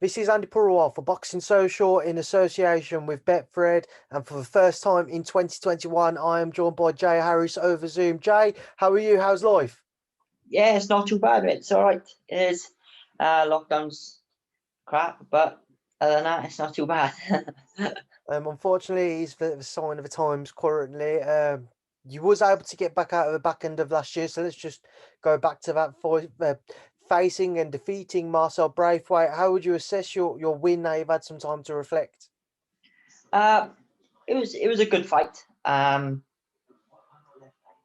This is Andi Purewal for Boxing Social in association with Betfred, and for the first time in 2021, I am joined by Jay Harris over Zoom. Jay, how are you? How's life? Yeah, it's not too bad, mate. It's all right. It is. Lockdown's crap, but other than that, it's not too bad. Unfortunately, it's the sign of the times currently. You was able to get back out of the back end of last year, so let's just go back to that fight, facing and defeating Marcel Braithwaite. How would you assess your win now you've had some time to reflect? uh, it was a good fight.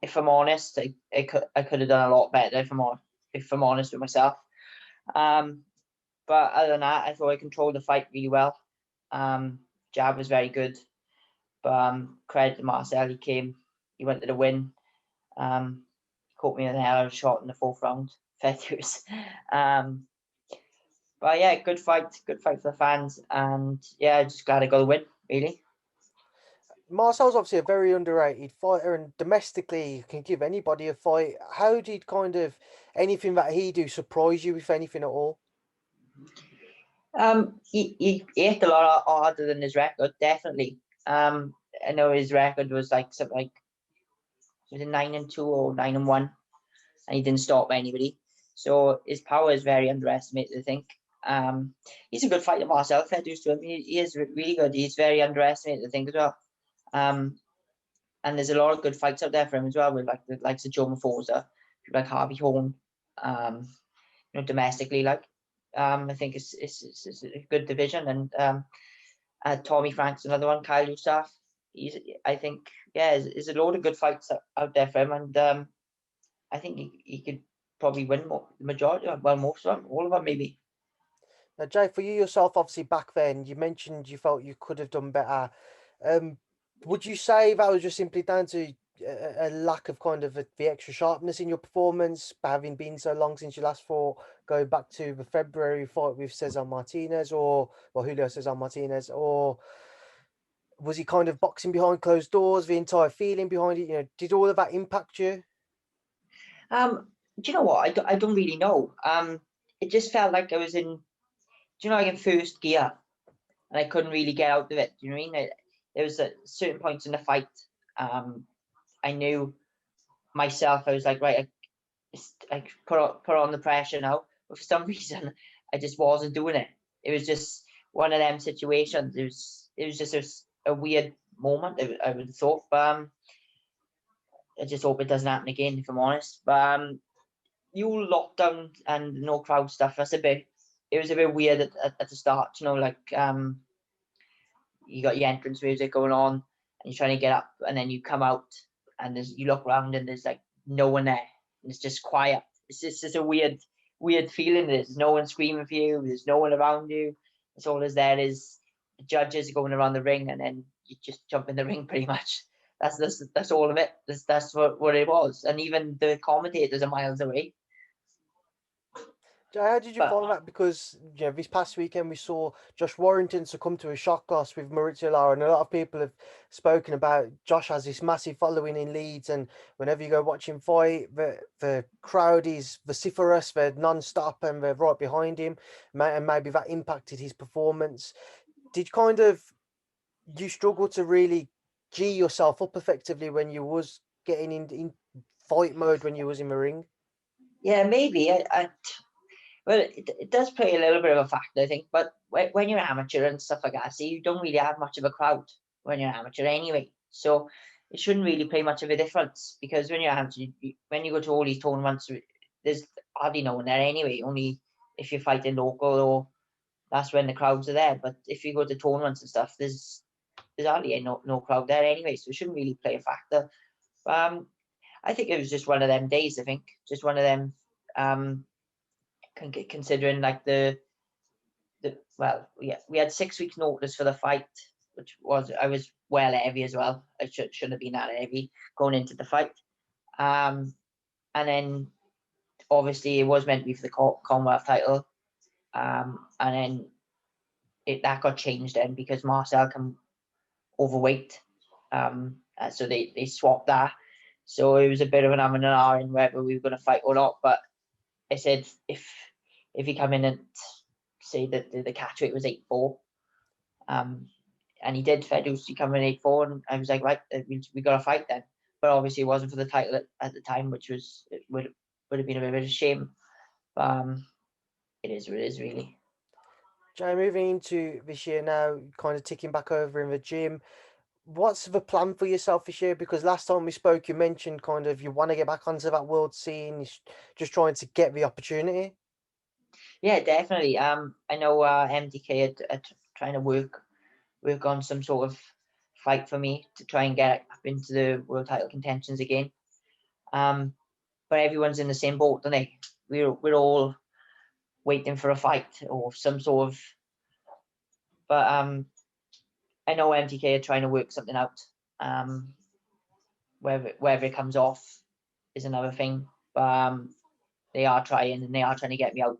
If I'm honest, I could have done a lot better. If I'm honest with myself. But other than that, I thought I controlled the fight really well. Jab was very good, but credit to Marcel. He wanted to win. Caught me in a hell of a shot in the fourth round. Fair dues. But yeah, good fight for the fans, and yeah, just glad I got the win, really. Marcel's obviously a very underrated fighter, and domestically you can give anybody a fight. How did kind of anything that he do surprise you, if anything at all? He hit a lot harder than his record, definitely. I know his record was like something like, was it 9-2 or 9-1, and he didn't stop anybody. So his power is very underestimated, I think. He's a good fighter, Marcel. Fair dues to him. He is really good. He's very underestimated, I think, as well. And there's a lot of good fights out there for him as well, with like the likes of Joe Mafosa, like Harvey Horn. Domestically, like I think it's a good division, and Tommy Frank's another one. Kyle Youssef. I think, yeah, there's a load of good fights out there for him, and I think he could probably win the majority, well, most of them, all of them, maybe. Now, Jay, for you yourself, obviously back then you mentioned you felt you could have done better. Would you say that was just simply down to a lack of kind of the extra sharpness in your performance, having been so long since you last fought, going back to the February fight with Cesar Martinez or Julio Cesar Martinez, or was he kind of boxing behind closed doors, the entire feeling behind it? Did all of that impact you? Do you know what? I don't really know. It just felt like I was in, like in first gear, and I couldn't really get out of it. Do you know what I mean? There was at certain points in the fight, I knew myself. I was like, right, I put on the pressure now. But for some reason, I just wasn't doing it. It was just one of them situations. It was just a weird moment, I would have thought. But I just hope it doesn't happen again, if I'm honest. But you lockdown and no crowd stuff, it was a bit weird at the start, like you got your entrance music going on and you're trying to get up, and then you come out and you look around and there's like no one there, and it's just quiet. It's just a weird feeling. There's no one screaming for you, there's no one around you. It's all there is the judges going around the ring, and then you just jump in the ring pretty much. That's all of it. That's what it was. And even the commentators are miles away. How did you But follow that? Because this past weekend we saw Josh Warrington succumb to a shot loss with Moruti Mthalane, and a lot of people have spoken about Josh has this massive following in Leeds, and whenever you go watch him fight, the crowd is vociferous, they're non-stop, and they're right behind him, and maybe that impacted his performance. Did you struggle to really G yourself up effectively when you was getting in fight mode when you was in the ring? yeah, maybe well, it does play a little bit of a factor, I think. But when you're amateur and stuff like that, see, you don't really have much of a crowd when you're amateur anyway. So it shouldn't really play much of a difference, because when you're amateur, when you go to all these tournaments, there's hardly no one there anyway. Only if you're fighting local, or that's when the crowds are there. But if you go to tournaments and stuff, there's hardly no crowd there anyway. So it shouldn't really play a factor. I think it was just one of them days. I think just one of them. Considering like well, yeah, we had 6 weeks notice for the fight, which was, I was well heavy as well. I shouldn't have been that heavy going into the fight. And then obviously it was meant to be for the Commonwealth title. And then that got changed then, because Marcel came overweight. So they swapped that. So it was a bit of an am and an R in whether we were going to fight or not. But I said if he come in and say that the catch weight was 8'4", and he did. He come in 8'4", and I was like, right, we got to fight then. But obviously it wasn't for the title at the time, which would have been a bit of a shame. It is what it is, really. Jay, moving into this year now, kind of ticking back over in the gym. What's the plan for yourself this year? Because last time we spoke, you mentioned kind of you want to get back onto that world scene, just trying to get the opportunity. Yeah, definitely. I know MDK are trying to work on some sort of fight for me to try and get up into the world title contentions again. But everyone's in the same boat, don't they? We're all waiting for a fight or some sort of. But I know MTK are trying to work something out. Whether it comes off is another thing. But they are trying, and they are trying to get me out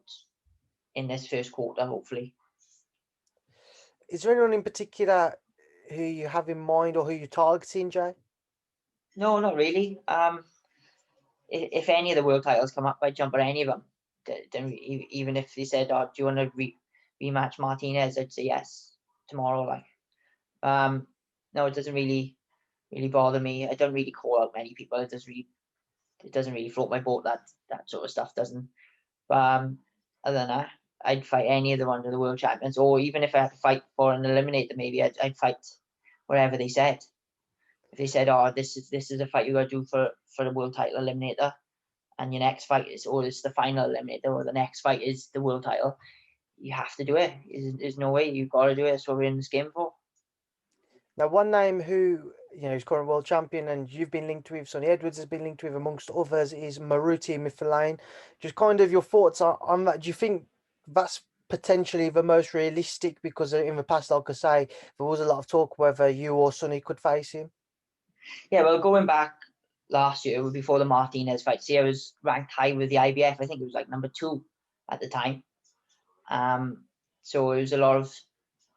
in this first quarter, hopefully. Is there anyone in particular who you have in mind or who you're targeting, Jay? No, not really. If any of the world titles come up, I'd jump at any of them. Then even if they said, "Oh, do you want to rematch Martinez?" I'd say yes tomorrow. Like, no, it doesn't really bother me. I don't really call out many people. It doesn't really float my boat. That sort of stuff doesn't. But other than that, I'd fight any of them under the world champions, or even if I had to fight for an eliminator, maybe I'd fight whatever they said. If they said, "Oh, this is a fight you got to do for the world title eliminator," and your next fight is, or it's the final eliminator, or the next fight is the world title, you have to do it. There's no way. You've got to do it. That's what we're in this game for. Now, one name who is current world champion and you've been linked with, Sonny Edwards has been linked with, amongst others, is Moruti Mthalane. Just kind of your thoughts on that. Do you think that's potentially the most realistic? Because in the past, like I say, there was a lot of talk whether you or Sonny could face him. Yeah, well, going back last year before the Martinez fight, see, I was ranked high with the IBF. I think it was like number 2 at the time. So it was a lot of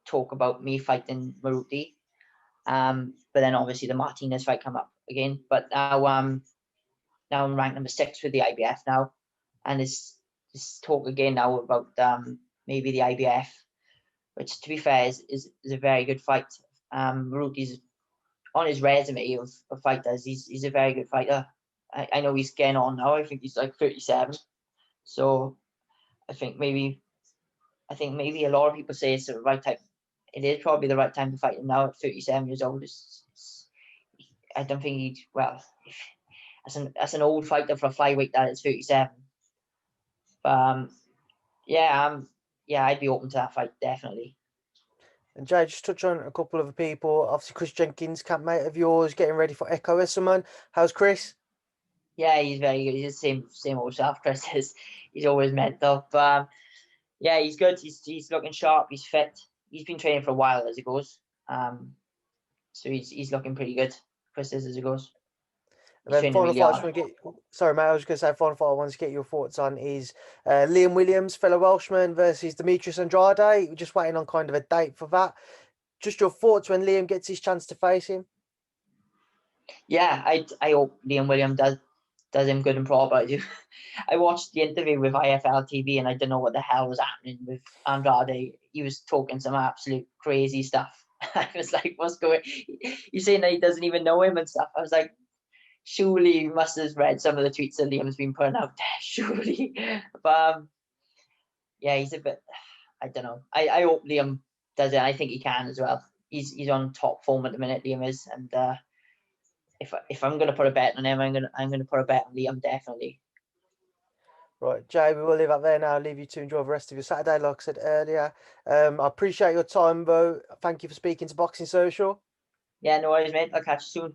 talk about me fighting Moruti. But then obviously the Martinez fight come up again. But now I'm ranked number 6 with the IBF now, and it's talk again now about maybe the IBF, which to be fair is a very good fight. Maruti's on his resume of fighters, he's a very good fighter. I know he's getting on now. I think he's like 37. So I think maybe a lot of people say it's the right time. It is probably the right time to fight him now at 37 years old. I don't think he'd, well, as an old fighter for a flyweight that is 37. But yeah, I'd be open to that fight, definitely. And Jay, just touch on a couple of the people. Obviously, Chris Jenkins, campmate of yours, getting ready for Echo Esselman. How's Chris? Yeah, he's very good. He's the same old self. Chris is. He's always mental. But yeah, he's good. He's looking sharp. He's fit. He's been training for a while as it goes. So he's looking pretty good. Chris is as it goes. And He's then training final really fight, I just hard. want to get. Sorry, mate. I was going to say final fight. I want to get your thoughts on is Liam Williams, fellow Welshman, versus Demetrius Andrade. We're just waiting on kind of a date for that. Just your thoughts when Liam gets his chance to face him. Yeah, I hope Liam Williams does him good and proper. I watched the interview with IFL TV and I didn't know what the hell was happening with Andrade. He was talking some absolute crazy stuff. I was like, what's going? He's saying that he doesn't even know him and stuff. I was like, surely you must have read some of the tweets that Liam's been putting out there. Surely, but yeah, he's a bit. I don't know. I hope Liam does it. I think he can as well. He's on top form at the minute. Liam is, and if I'm gonna put a bet on him, I'm gonna put a bet on Liam, definitely. Right, Jay, we will leave that there now. I'll leave you to enjoy the rest of your Saturday, like I said earlier. I appreciate your time, though. Thank you for speaking to Boxing Social. Yeah, no worries, mate. I'll catch you soon.